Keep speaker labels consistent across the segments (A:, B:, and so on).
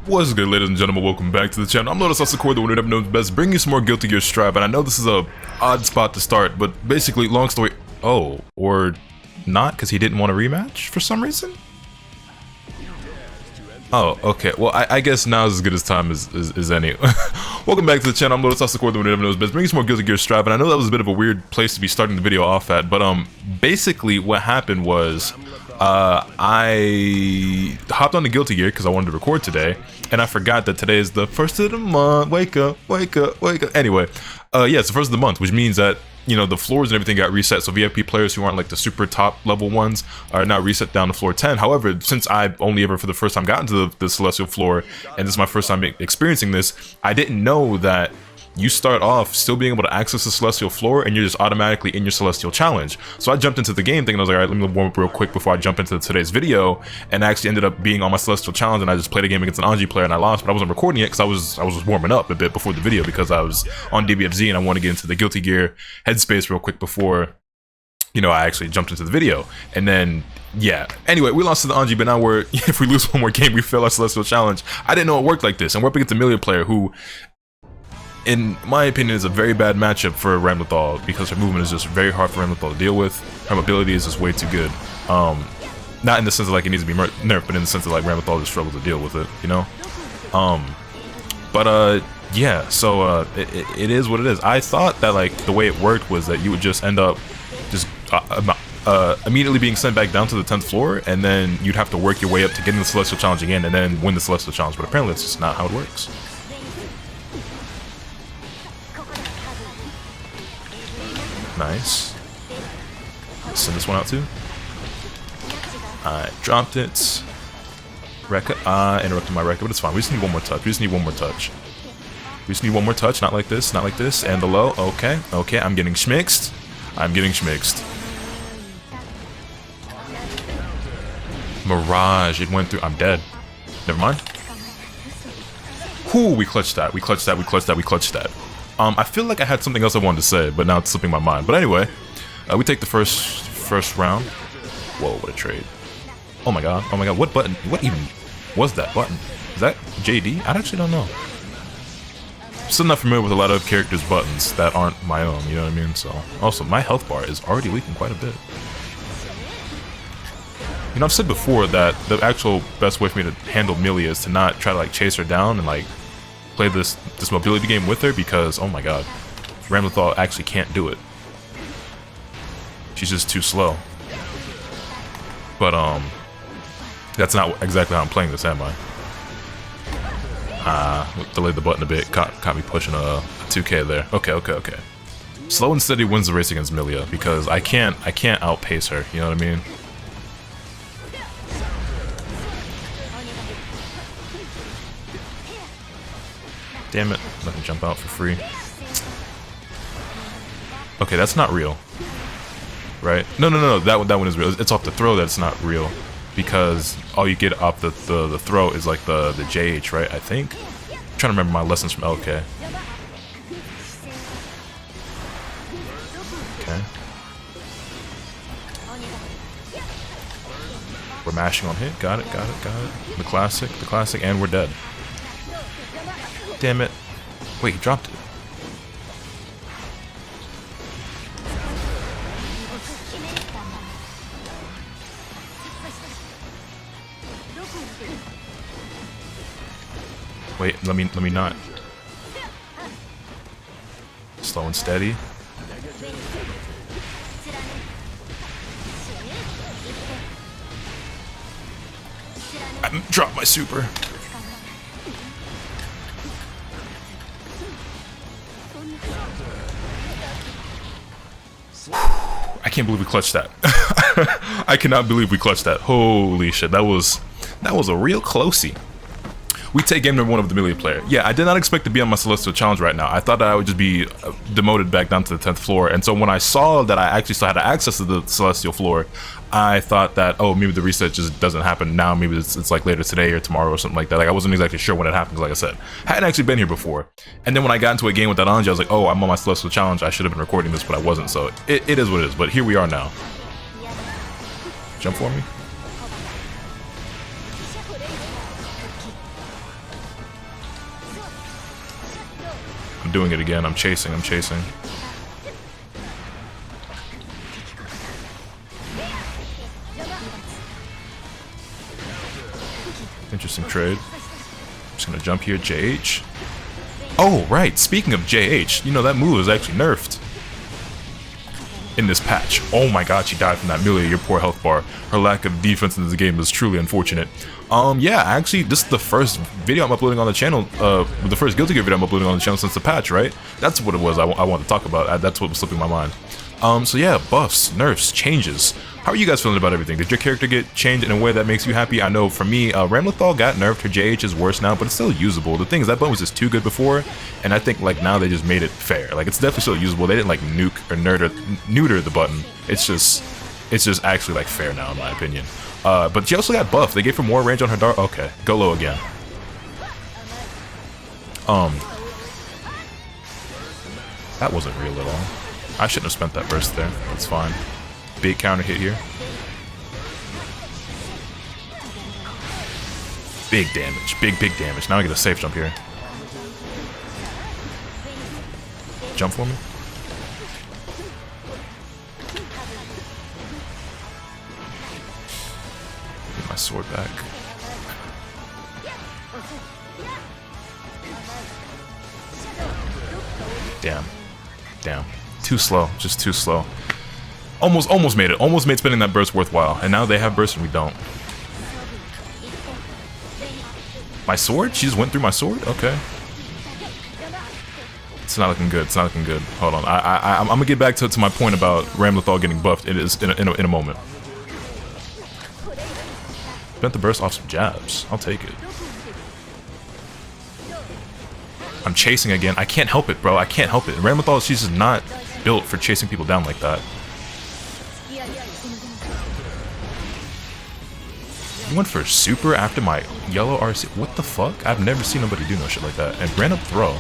A: What's good, ladies and gentlemen? Welcome back to the channel. I'm LotusAsakura, the one who never knows best, bringing you some more Guilty Gear Strive. And I know this is a odd spot to start, but basically, long story. Oh, or not, because he didn't want a rematch for some reason. Oh, okay. Well, I guess now is as good as time as any. Welcome back to the channel. I'm LotusAsakura, the one who never knows best, bringing you some more Guilty Gear Strive. And I know that was a bit of a weird place to be starting the video off at, but basically what happened was I hopped on the Guilty Gear because I wanted to record today, and I forgot that today is the first of the month. Wake up, wake up, wake up. Anyway, yeah, it's the first of the month, which means that, you know, the floors and everything got reset, so VIP players who aren't like the super top level ones are now reset down to floor 10. However, since I've only ever for the first time gotten to the Celestial floor, and this is my first time experiencing this, I didn't know that you start off still being able to access the Celestial floor and you're just automatically in your Celestial challenge. So I jumped into the game thinking, I was like, alright, let me warm up real quick before I jump into today's video, and I actually ended up being on my Celestial challenge, and I just played a game against an Anji player and I lost, but I wasn't recording it because I was warming up a bit before the video because I was on DBFZ and I wanted to get into the Guilty Gear headspace real quick before, you know, I actually jumped into the video. And then, yeah. Anyway, we lost to the Anji, but now if we lose one more game, we fail our Celestial challenge. I didn't know it worked like this, and we're up against a Millia player who, in my opinion, is a very bad matchup for Ramlethal because her movement is just very hard for Ramlethal to deal with. Her mobility is just way too good. Not in the sense of like it needs to be nerfed, but in the sense of like Ramlethal just struggles to deal with it, you know? Yeah, so it is what it is. I thought that like the way it worked was that you would just end up just immediately being sent back down to the 10th floor, and then you'd have to work your way up to getting the Celestial Challenge again and then win the Celestial Challenge, but apparently that's just not how it works. Nice. Let's send this one out too. I dropped it. Interrupted my record, but it's fine. We just need one more touch. We just need one more touch. We just need one more touch. Not like this. Not like this. And the low. Okay. Okay. I'm getting schmixed. I'm getting schmixed. Mirage. It went through. I'm dead. Never mind. Whoo, we clutched that. We clutched that. We clutched that. We clutched that. I feel like I had something else I wanted to say, but now it's slipping my mind. But anyway, we take the first round. Whoa, what a trade. Oh my god. Oh my god. What button? What even was that button? Is that JD? I actually don't know. I'm still not familiar with a lot of characters' buttons that aren't my own, you know what I mean? So, also, my health bar is already leaking quite a bit. You know, I've said before that the actual best way for me to handle Millia is to not try to like chase her down and like play this mobility game with her, because oh my god, Ramlethal actually can't do it. She's just too slow. But that's not exactly how I'm playing this, am I? Delayed the button a bit, caught me pushing a 2K there. Okay. Slow and steady wins the race against Millia because I can't outpace her, you know what I mean? Damn it, let me jump out for free. Okay, that's not real. Right? No, that one is real. It's off the throw that's not real. Because all you get off the throw is like the JH, right? I think? I'm trying to remember my lessons from LK. Okay. We're mashing on hit. Got it. The classic, and we're dead. Damn it. Wait, he dropped it. Wait, let me not. Slow and steady. I dropped my super. I can't believe we clutched that. I cannot believe we clutched that. Holy shit, that was a real closey. We take game number 1 of the Millia player. Yeah, I did not expect to be on my Celestial Challenge right now. I thought that I would just be demoted back down to the 10th floor. And so when I saw that I actually still had access to the Celestial floor, I thought that, oh, maybe the reset just doesn't happen now. Maybe it's like later today or tomorrow or something like that. Like, I wasn't exactly sure when it happened, like I said. I hadn't actually been here before. And then when I got into a game with that Anji, I was like, oh, I'm on my Celestial Challenge. I should have been recording this, but I wasn't. So it is what it is. But here we are now. Jump for me. I'm doing it again. I'm chasing. Interesting trade. Just gonna jump here, JH. Oh, right. Speaking of JH, you know, that move is actually nerfed in this patch. Oh my god, she died from that Millia, your poor health bar. Her lack of defense in this game is truly unfortunate. Yeah, actually, this is the first video I'm uploading on the channel, the first Guilty Gear video I'm uploading on the channel since the patch, right? That's what it was I wanted to talk about. That's what was slipping my mind. So yeah, buffs, nerfs, changes. How are you guys feeling about everything? Did your character get changed in a way that makes you happy? I know for me, Ramlethal got nerfed, her JH is worse now, but it's still usable. The thing is, that button was just too good before, and I think like now they just made it fair. Like, it's definitely still usable. They didn't like nuke or neuter the button. It's just actually like fair now, in my opinion. But she also got buffed. They gave her more range on her dart. Okay, go low again. That wasn't real at all. I shouldn't have spent that burst there. That's fine. Big counter hit here. Big damage. Big damage. Now I get a safe jump here. Jump for me. Get my sword back. Damn. Too slow. Just too slow. Almost made it. Almost made spending that burst worthwhile. And now they have burst and we don't. My sword? She just went through my sword? Okay. It's not looking good. It's not looking good. Hold on. I'm gonna get back to my point about Ramlethal getting buffed in a moment. Spent the burst off some jabs. I'll take it. I'm chasing again. I can't help it, bro. I can't help it. Ramlethal, she's just not built for chasing people down like that. You went for super after my yellow RC. What the fuck? I've never seen nobody do no shit like that. And ran up throw.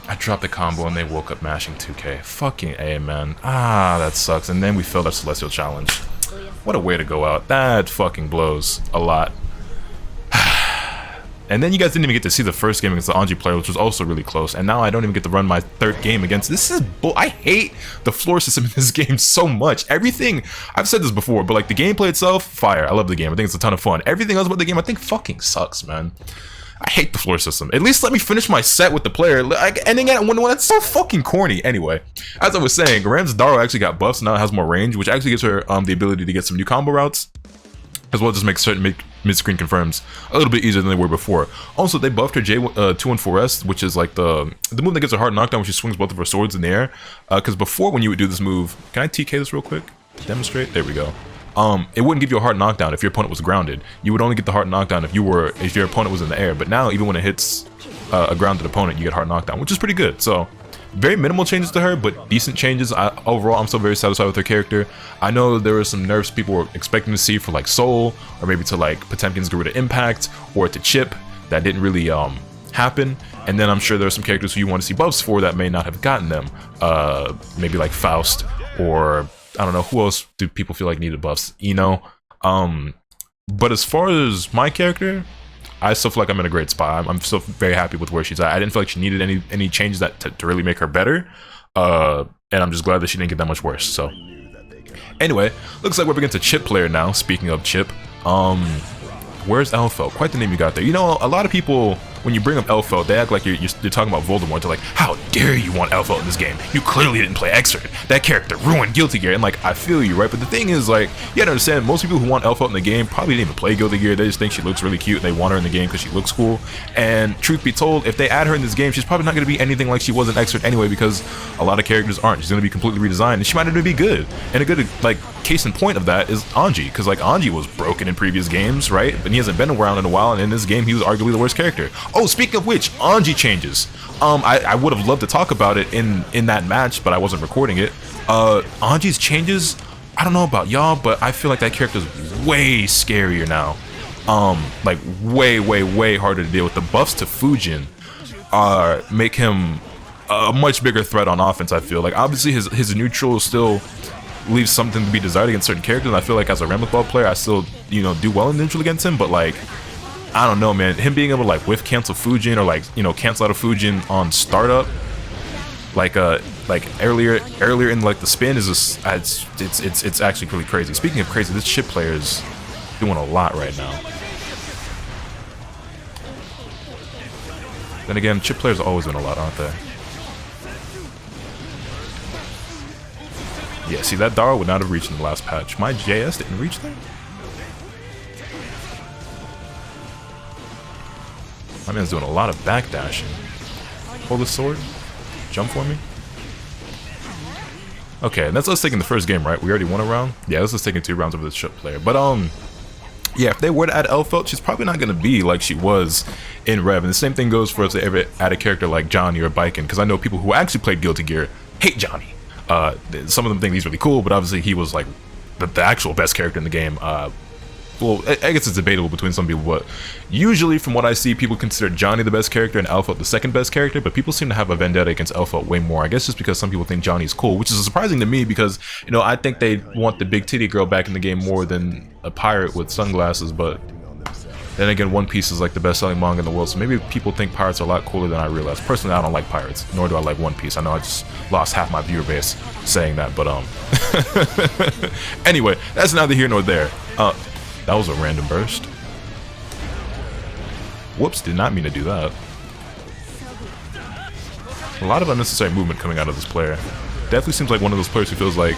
A: I dropped the combo and they woke up mashing 2K. Fucking A, man. Ah, that sucks. And then we failed our Celestial Challenge. What a way to go out. That fucking blows a lot. And then you guys didn't even get to see the first game against the Anji player, which was also really close. And now I don't even get to run my third game against. This is bull. I hate the floor system in this game so much. Everything, I've said this before, but like the gameplay itself, fire. I love the game. I think it's a ton of fun. Everything else about the game, I think fucking sucks, man. I hate the floor system. At least let me finish my set with the player. Like, ending at when it's so fucking corny. Anyway, as I was saying, Ram's Daro actually got buffs. Now it has more range, which actually gives her the ability to get some new combo routes, as well as just make certain mid-screen confirms a little bit easier than they were before. Also, they buffed her J214S, which is like the move that gives her hard knockdown when she swings both of her swords in the air. Because before, when you would do this move, can I TK this real quick to demonstrate? There we go. It wouldn't give you a hard knockdown if your opponent was grounded. You would only get the hard knockdown if your opponent was in the air. But now, even when it hits a grounded opponent, you get hard knockdown, which is pretty good. So, very minimal changes to her, but decent changes. Overall, I'm still very satisfied with her character. I know there were some nerfs people were expecting to see for like Soul, or maybe to like Potemkin's get rid of Impact, or to Chipp. That didn't really happen. And then I'm sure there are some characters who you want to see buffs for that may not have gotten them. Maybe like Faust, or I don't know, who else do people feel like needed buffs? But as far as my character, I still feel like I'm in a great spot. I'm still very happy with where she's at. I didn't feel like she needed any changes to really make her better. And I'm just glad that she didn't get that much worse. So anyway, looks like we're against a Chipp player now. Speaking of Chipp, where's Elfo? Quite the name you got there. You know, a lot of people, when you bring up Elfo, they act like you're talking about Voldemort. They're like, how dare you want Elfo in this game? You clearly didn't play Xrd. That character ruined Guilty Gear. And like, I feel you, right? But the thing is, like, you gotta understand, most people who want Elfo in the game probably didn't even play Guilty Gear. They just think she looks really cute and they want her in the game because she looks cool. And truth be told, if they add her in this game, she's probably not gonna be anything like she was in Xrd anyway, because a lot of characters aren't. She's gonna be completely redesigned, and she might not even be good. And a good, like, case in point of that is Anji, because like Anji was broken in previous games, right? But he hasn't been around in a while, and in this game he was arguably the worst character. Oh, speaking of which, Anji changes. I would have loved to talk about it in that match, but I wasn't recording it. Anji's changes, I don't know about y'all, but I feel like that character is way scarier now. Like way harder to deal with. The buffs to Fujin make him a much bigger threat on offense, I feel. Like, obviously his neutral still leaves something to be desired against certain characters, and I feel like as a Ramlethal player, I still, you know, do well in neutral against him, but like, I don't know, man. Him being able to like whiff cancel Fujin or like, you know, cancel out a Fujin on startup, like earlier in like the spin is just it's actually really crazy. Speaking of crazy, this Chipp player is doing a lot right now. Then again, Chipp players are always doing a lot, aren't they? Yeah, see, that Dara would not have reached in the last patch. My JS didn't reach there? My man's doing a lot of backdashing. Hold the sword. Jump for me. Okay, and that's us taking the first game, right? We already won a round? Yeah, this is taking 2 rounds over the Chipp player. But, yeah, if they were to add Elfelt, she's probably not going to be like she was in Rev. And the same thing goes for if they ever add a character like Johnny or Biken, because I know people who actually played Guilty Gear hate Johnny. Some of them think he's really cool, but obviously he was like the actual best character in the game. Well, I guess it's debatable between some people, but usually from what I see, people consider Johnny the best character and Elfelt the second best character, but people seem to have a vendetta against Elfelt way more. I guess just because some people think Johnny's cool, which is surprising to me because, you know, I think they want the big titty girl back in the game more than a pirate with sunglasses, but then again, One Piece is like the best-selling manga in the world, so maybe people think pirates are a lot cooler than I realize. Personally, I don't like pirates, nor do I like One Piece. I know I just lost half my viewer base saying that, but anyway, that's neither here nor there. That was a random burst. Whoops, did not mean to do that. A lot of unnecessary movement coming out of this player. Definitely seems like one of those players who feels like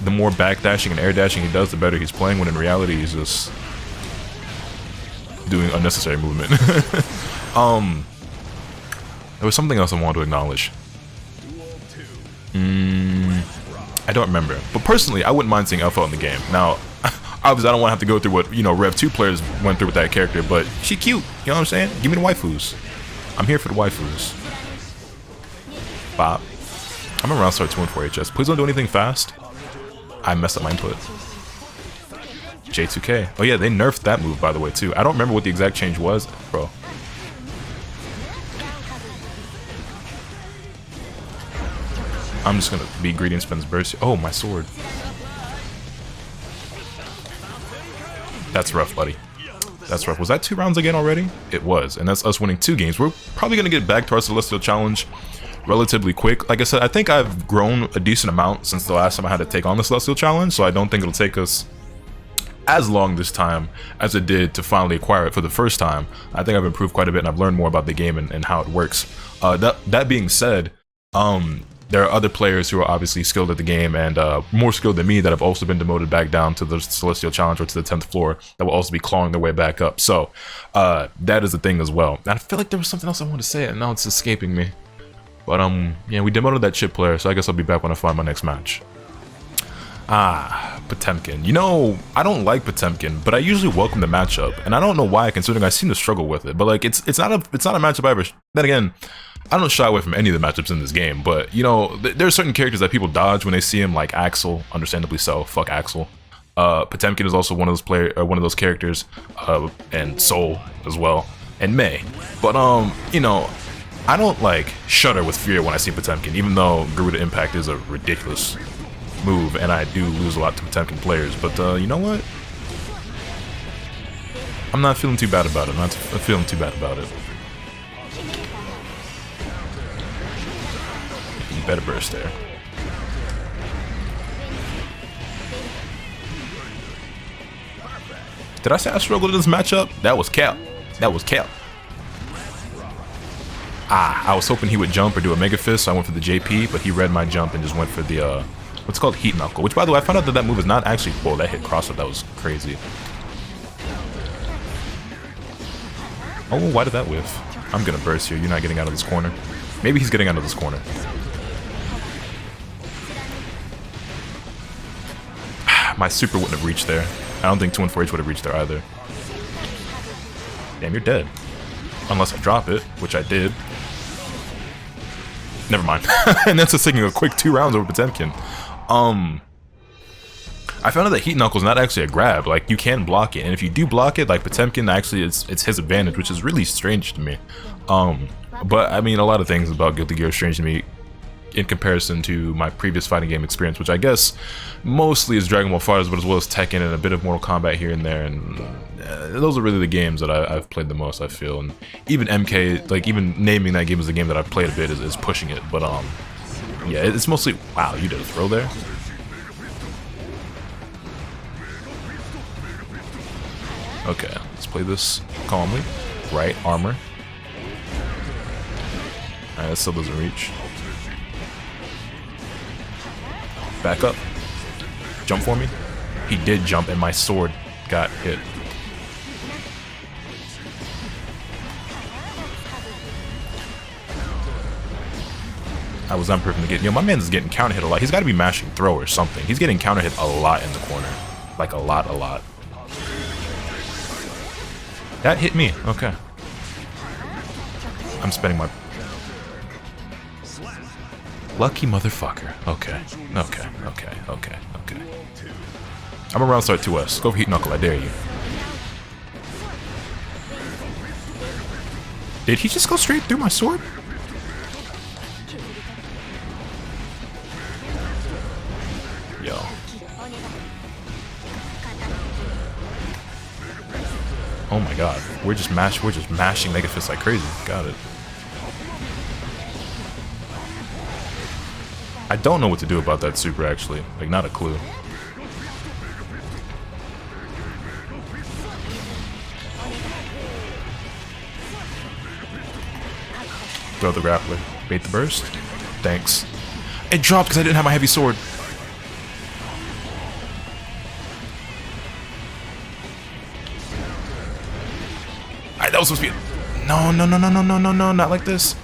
A: the more backdashing and air dashing he does, the better he's playing, when in reality he's just doing unnecessary movement. There was something else I wanted to acknowledge. I don't remember. But personally, I wouldn't mind seeing Elfelt in the game. Now, obviously, I don't want to have to go through what, you know, Rev 2 players went through with that character, but she cute. You know what I'm saying? Give me the waifus. I'm here for the waifus. Bop. I'm around start 2 and 4 HS. Please don't do anything fast. I messed up my input. J2K. Oh yeah, they nerfed that move, by the way, too. I don't remember what the exact change was, bro. I'm just gonna be greedy and spend burst. Oh, my sword. That's rough, buddy. That's rough. Was that 2 rounds again already? It was, and that's us winning 2 games. We're probably gonna get back to our Celestial Challenge relatively quick. Like I said, I think I've grown a decent amount since the last time I had to take on the Celestial Challenge, so I don't think it'll take us as long this time as it did to finally acquire it for the first time. I think I've improved quite a bit, and I've learned more about the game and how it works. That being said, there are other players who are obviously skilled at the game and more skilled than me that have also been demoted back down to the Celestial Challenge or to the 10th floor that will also be clawing their way back up. So that is a thing as well. And I feel like there was something else I wanted to say and now it's escaping me. But yeah, we demoted that Chipp player, so I guess I'll be back when I find my next match. Potemkin. You know, I don't like Potemkin, but I usually welcome the matchup, and I don't know why, considering I seem to struggle with it. But like, it's not a matchup I ever. Then again, I don't shy away from any of the matchups in this game. But you know, there are certain characters that people dodge when they see him, like Axel. Understandably so. Fuck Axel. Potemkin is also one of those characters, and Soul as well, and May. But you know, I don't like shudder with fear when I see Potemkin, even though Garuda Impact is a ridiculous move, and I do lose a lot to Potemkin players, but you know what? I'm not feeling too bad about it. I'm not feeling too bad about it. You better burst there. Did I say I struggled in this matchup? That was cap. That was cap. I was hoping he would jump or do a Mega Fist, so I went for the JP, but he read my jump and just went for the what's called Heat Knuckle, which, by the way, I found out that move is not actually... Whoa, that hit cross-up. That was crazy. Oh, why did that whiff? I'm gonna burst here. You're not getting out of this corner. Maybe he's getting out of this corner. My super wouldn't have reached there. I don't think 2 and 4H would have reached there either. Damn, you're dead. Unless I drop it, which I did. Never mind. And that's just taking a quick 2 rounds over Potemkin. I found out that Heat Knuckle is not actually a grab. Like, you can block it, and if you do block it, like Potemkin, actually it's his advantage, which is really strange to me. But I mean, a lot of things about Guilty Gear are strange to me. in comparison to my previous fighting game experience, which I guess mostly is Dragon Ball FighterZ, but as well as Tekken and a bit of Mortal Kombat here and there. And those are really the games that I've played the most, I feel. And even MK, like even naming that game as a game that I've played a bit is pushing it. But yeah, it's mostly, wow, you did a throw there? Okay, let's play this calmly. Right, armor. Alright, that still doesn't reach. Back up. Jump for me. He did jump and my sword got hit. I was unperfect to get. My man's getting counter hit a lot. He's got to be mashing throw or something. He's getting counter hit a lot in the corner. Like a lot. That hit me. Okay. I'm spending my... Lucky motherfucker. Okay. I'm around start 2S. Go for Heat Knuckle, I dare you. Did he just go straight through my sword? Yo. Oh my god. We're just mashing Mega Fist like crazy. Got it. I don't know what to do about that super, actually. Like, not a clue. Throw the grappler. Bait the burst. Thanks. It dropped because I didn't have my heavy sword. Alright, that was supposed to be... No, not like this.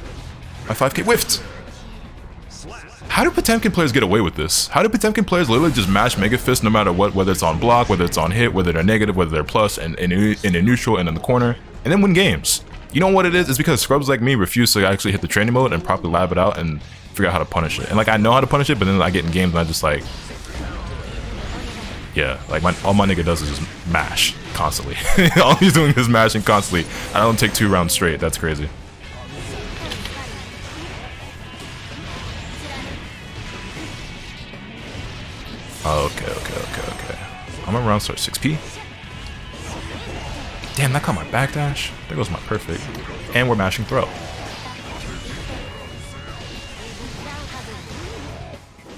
A: My 5k whiffed. How do Potemkin players get away with this? How do Potemkin players literally just mash Mega Fist no matter what, whether it's on block, whether it's on hit, whether they're negative, whether they're plus, and in a neutral and in the corner, and then win games? You know what it is? It's because scrubs like me refuse to actually hit the training mode and properly lab it out and figure out how to punish it. And like, I know how to punish it, but then I get in games and I just like... Yeah, like all my nigga does is just mash constantly. All he's doing is mashing constantly. I don't take 2 rounds straight. That's crazy. Okay. I'm around start 6p. Damn, that caught my backdash. There goes my perfect. And we're mashing throw.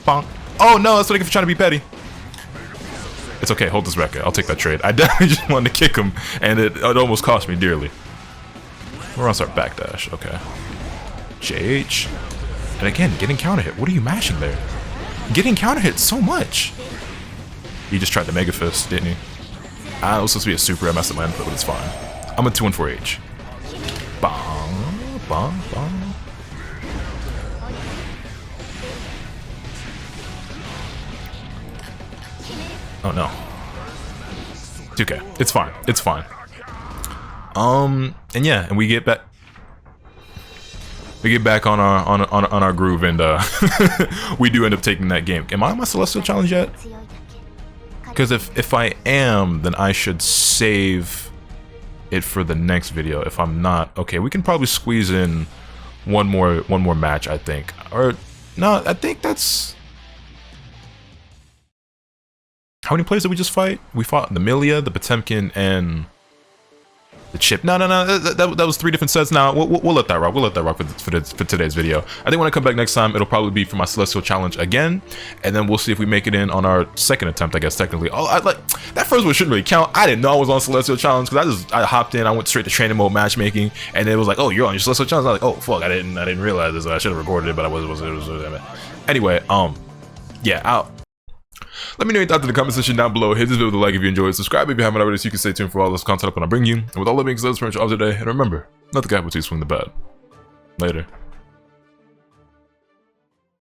A: Bonk. Oh no, that's what I get for trying to be petty. It's okay, hold this record. I'll take that trade. I definitely just wanted to kick him, and it almost cost me dearly. We're on start backdash. Okay. JH. And again, getting counter hit. What are you mashing there? Getting counter hit so much. He just tried the Mega Fist, didn't he? I was supposed to be a super. I messed up my input, but it's fine. I'm a 2-4H. Bong, bong, bong. Oh no. It's okay. It's fine. It's fine. And yeah, and we get back. We get back on our groove, and we do end up taking that game. Am I on my Celestial Challenge yet? Because if I am, then I should save it for the next video. If I'm not, okay, we can probably squeeze in one more match, I think. Or no, I think that's... How many players did we just fight? We fought the Millia, the Potemkin, and the Chipp. No, that was 3 different sets. Now we'll let that rock. We'll let that rock for today's video. I think when I come back next time, it'll probably be for my Celestial Challenge again, and then we'll see if we make it in on our second attempt. I guess technically. Oh, like that first one shouldn't really count. I didn't know I was on Celestial Challenge because I hopped in. I went straight to training mode matchmaking, and it was like, oh, you're on your Celestial Challenge. I was like, oh fuck, I didn't realize this. I should have recorded it, but I wasn't. Anyway, yeah, let me know your thoughts in the comment section down below. Hit this video with a like if you enjoyed. Subscribe if you haven't already so you can stay tuned for all this content up when I bring you. And with all that being said, that's pretty much all today. And remember, not the guy who swing the bat. Later.